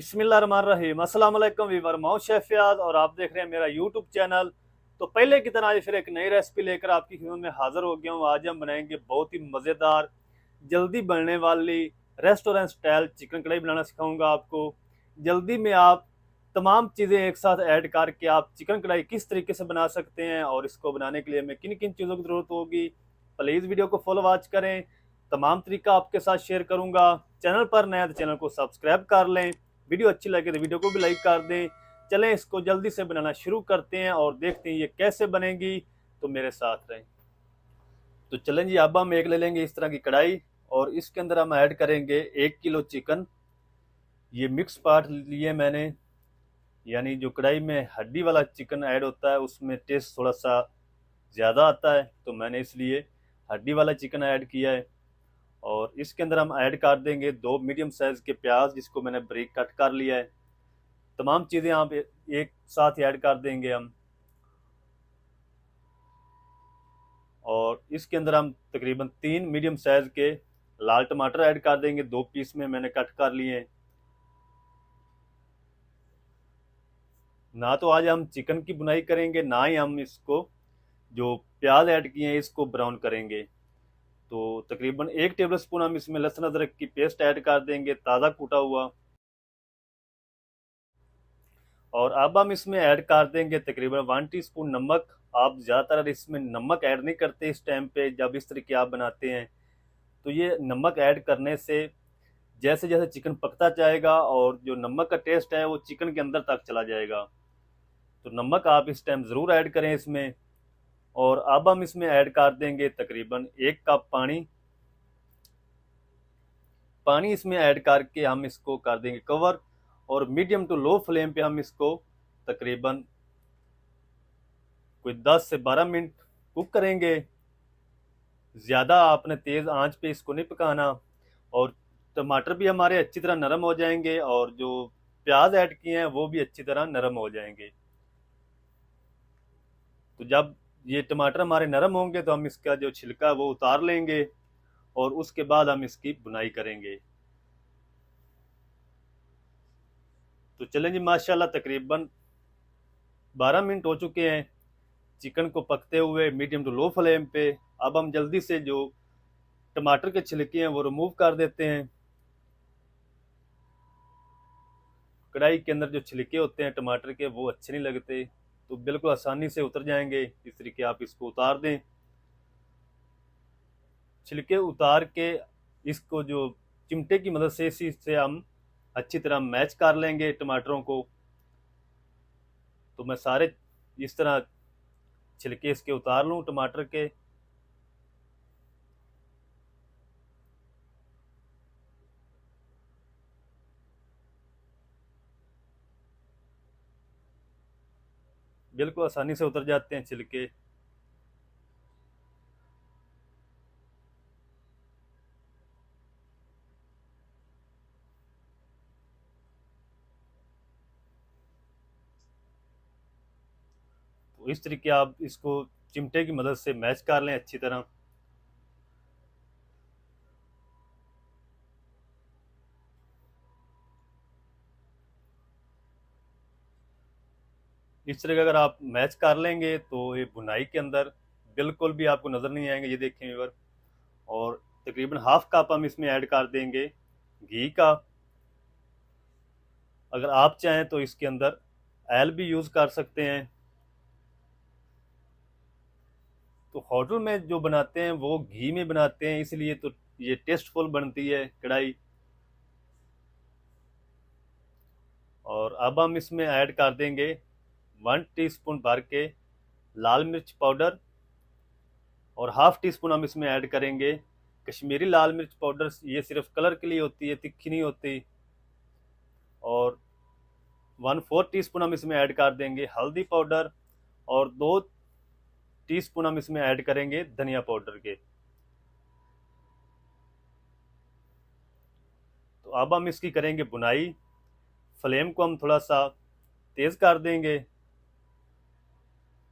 बिस्मिल्लाहिर्रहमानिर्रहीम। अस्सलाम वालेकुम वीवर, मैं शेफ फयाज और आप देख रहे हैं मेरा यूट्यूब चैनल। तो पहले की तरह आज फिर एक नई रेसिपी लेकर आपकी खिदमत में हाजिर हो गया हूँ। आज हम बनाएंगे बहुत ही मज़ेदार, जल्दी बनने वाली रेस्टोरेंट स्टाइल चिकन कढ़ाई बनाना सिखाऊंगा आपको। जल्दी में आप तमाम चीज़ें एक साथ ऐड करके आप चिकन कढ़ाई किस तरीके से बना सकते हैं और इसको बनाने के लिए हमें किन किन चीज़ों की ज़रूरत होगी। प्लीज़ वीडियो को फुल वॉच करें, तमाम तरीका आपके साथ शेयर करूँगा। चैनल पर नया तो चैनल को सब्सक्राइब कर लें, वीडियो अच्छी लगे तो वीडियो को भी लाइक कर दें। चलें इसको जल्दी से बनाना शुरू करते हैं और देखते हैं ये कैसे बनेगी। तो मेरे साथ रहें। तो चलें जी, अब हम एक ले लेंगे इस तरह की कढ़ाई और इसके अंदर हम ऐड करेंगे 1 किलो चिकन। ये मिक्स पार्ट लिए मैंने, यानी जो कढ़ाई में हड्डी वाला चिकन ऐड होता है उसमें टेस्ट थोड़ा सा ज़्यादा आता है, तो मैंने इसलिए हड्डी वाला चिकन ऐड किया है। और इसके अंदर हम ऐड कर देंगे 2 मीडियम साइज़ के प्याज, जिसको मैंने बारीक कट कर लिया है। तमाम चीज़ें यहाँ पे एक साथ ऐड कर देंगे हम। और इसके अंदर हम तकरीबन 3 मीडियम साइज़ के लाल टमाटर ऐड कर देंगे, 2 पीस में मैंने कट कर लिए हैं। ना तो आज हम चिकन की बुनाई करेंगे, ना ही हम इसको जो प्याज ऐड किए हैं इसको ब्राउन करेंगे। तो तकरीबन 1 टेबल स्पून हम इसमें लहसुन अदरक की पेस्ट ऐड कर देंगे, ताज़ा कूटा हुआ। और अब हम इसमें ऐड कर देंगे तकरीबन 1 टीस्पून नमक। आप ज़्यादातर इसमें नमक ऐड नहीं करते इस टाइम पे, जब इस तरीके आप बनाते हैं तो ये नमक ऐड करने से जैसे जैसे चिकन पकता जाएगा और जो नमक का टेस्ट है वो चिकन के अंदर तक चला जाएगा। तो नमक आप इस टाइम ज़रूर ऐड करें इसमें। और अब हम इसमें ऐड कर देंगे तकरीबन 1 कप पानी। पानी इसमें ऐड करके हम इसको कर देंगे कवर और मीडियम टू लो फ्लेम पे हम इसको तकरीबन कोई 10 से 12 मिनट कुक करेंगे। ज़्यादा आपने तेज़ आंच पे इसको नहीं पकाना। और टमाटर भी हमारे अच्छी तरह नरम हो जाएंगे और जो प्याज ऐड किए हैं वो भी अच्छी तरह नरम हो जाएंगे। तो जब ये टमाटर हमारे नरम होंगे तो हम इसका जो छिलका है वो उतार लेंगे और उसके बाद हम इसकी बुनाई करेंगे। तो चलें जी, माशाल्लाह तकरीबन 12 मिनट हो चुके हैं चिकन को पकते हुए मीडियम टू लो फ्लेम पे। अब हम जल्दी से जो टमाटर के छिलके हैं वो रिमूव कर देते हैं। कढ़ाई के अंदर जो छिलके होते हैं टमाटर के वो अच्छे नहीं लगते, तो बिल्कुल आसानी से उतर जाएंगे। इस तरीके आप इसको उतार दें। छिलके उतार के इसको जो चिमटे की मदद से इसी से हम अच्छी तरह मैच कर लेंगे टमाटरों को। तो मैं सारे इस तरह छिलके इसके उतार लूँ टमाटर के। बिल्कुल आसानी से उतर जाते हैं छिलके। तो इस तरीके आप इसको चिमटे की मदद से मैच कर लें अच्छी तरह। इस तरह का अगर आप मैच कर लेंगे तो ये बुनाई के अंदर बिल्कुल भी आपको नज़र नहीं आएंगे। ये देखें व्यूअर। और तकरीबन हाफ कप हम इसमें ऐड कर देंगे घी का। अगर आप चाहें तो इसके अंदर ऑयल भी यूज़ कर सकते हैं। तो होटल में जो बनाते हैं वो घी में बनाते हैं, इसलिए तो ये टेस्टफुल बनती है कढ़ाई। और अब हम इसमें ऐड कर देंगे 1 टीस्पून भर के लाल मिर्च पाउडर और हाफ टी स्पून हम इसमें ऐड करेंगे कश्मीरी लाल मिर्च पाउडर। ये सिर्फ कलर के लिए होती है, तिखी नहीं होती। और 1/4 टीस्पून हम इसमें ऐड कर देंगे हल्दी पाउडर और 2 टीस्पून हम इसमें ऐड करेंगे धनिया पाउडर के। तो अब हम इसकी करेंगे बुनाई। फ्लेम को हम थोड़ा सा तेज़ कर देंगे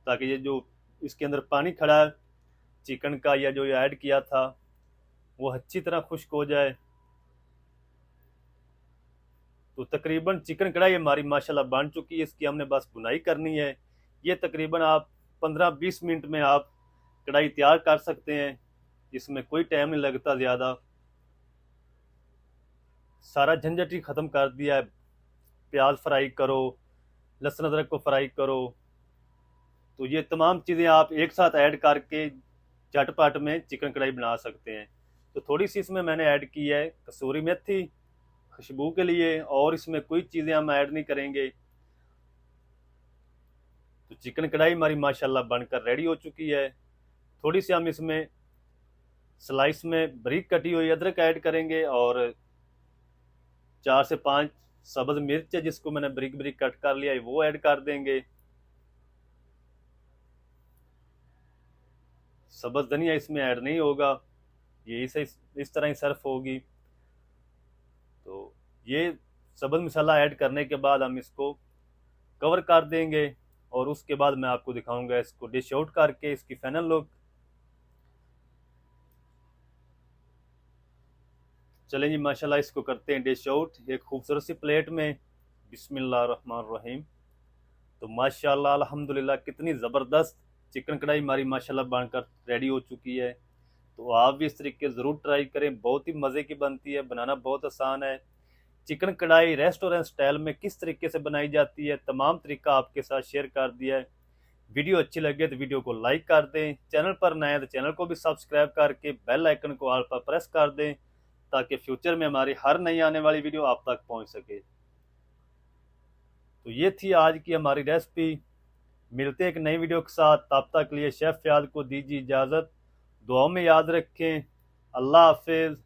ताकि ये जो इसके अंदर पानी खड़ा है चिकन का या जो ये ऐड किया था वो अच्छी तरह खुश्क हो जाए। तो तकरीबन चिकन कढ़ाई हमारी माशाल्लाह बन चुकी है। इसकी हमने बस बुनाई करनी है। ये तकरीबन आप 15-20 मिनट में आप कढ़ाई तैयार कर सकते हैं। इसमें कोई टाइम नहीं लगता ज़्यादा। सारा झंझट ही ख़त्म कर दिया है। प्याज फ्राई करो, लहसुन अदरक को फ्राई करो, तो ये तमाम चीज़ें आप एक साथ ऐड करके झटपट में चिकन कढ़ाई बना सकते हैं। तो थोड़ी सी इसमें मैंने ऐड की है कसूरी मेथी खुशबू के लिए, और इसमें कोई चीज़ें हम ऐड नहीं करेंगे। तो चिकन कढ़ाई हमारी माशाल्लाह बनकर रेडी हो चुकी है। थोड़ी सी हम इसमें स्लाइस में बारीक कटी हुई अदरक ऐड करेंगे, और 4 से 5 सब्ज़ मिर्च है जिसको मैंने बारीक बारीक कट कर लिया है, वो ऐड कर देंगे। सब्ज़ धनिया इसमें ऐड नहीं होगा, ये इस तरह ही सर्फ होगी। तो ये सब्ज़ मसाला ऐड करने के बाद हम इसको कवर कर देंगे, और उसके बाद मैं आपको दिखाऊंगा इसको डिश आउट करके इसकी फाइनल लुक। चलें जी, माशाल्लाह इसको करते हैं डिश आउट एक खूबसूरत सी प्लेट में। बिस्मिल्लाहिर्रहमानिर्रहीम। तो माशाल्लाह अल्हम्दुलिल्लाह कितनी ज़बरदस्त चिकन कढ़ाई हमारी माशाल्लाह बनकर रेडी हो चुकी है। तो आप भी इस तरीके ज़रूर ट्राई करें, बहुत ही मज़े की बनती है, बनाना बहुत आसान है। चिकन कढ़ाई रेस्टोरेंट स्टाइल में किस तरीके से बनाई जाती है तमाम तरीका आपके साथ शेयर कर दिया है। वीडियो अच्छी लगे तो वीडियो को लाइक कर दें, चैनल पर नए हैं तो चैनल को भी सब्सक्राइब करके बेल आइकन को ऑल पर प्रेस कर दें, ताकि फ्यूचर में हमारी हर नई आने वाली वीडियो आप तक पहुंच सके। तो ये थी आज की हमारी रेसिपी। मिलते हैं एक नई वीडियो के साथ, तब तक के लिए शेफ फयाद को दीजिए इजाज़त। दुआओं में याद रखें। अल्लाह हाफिज़।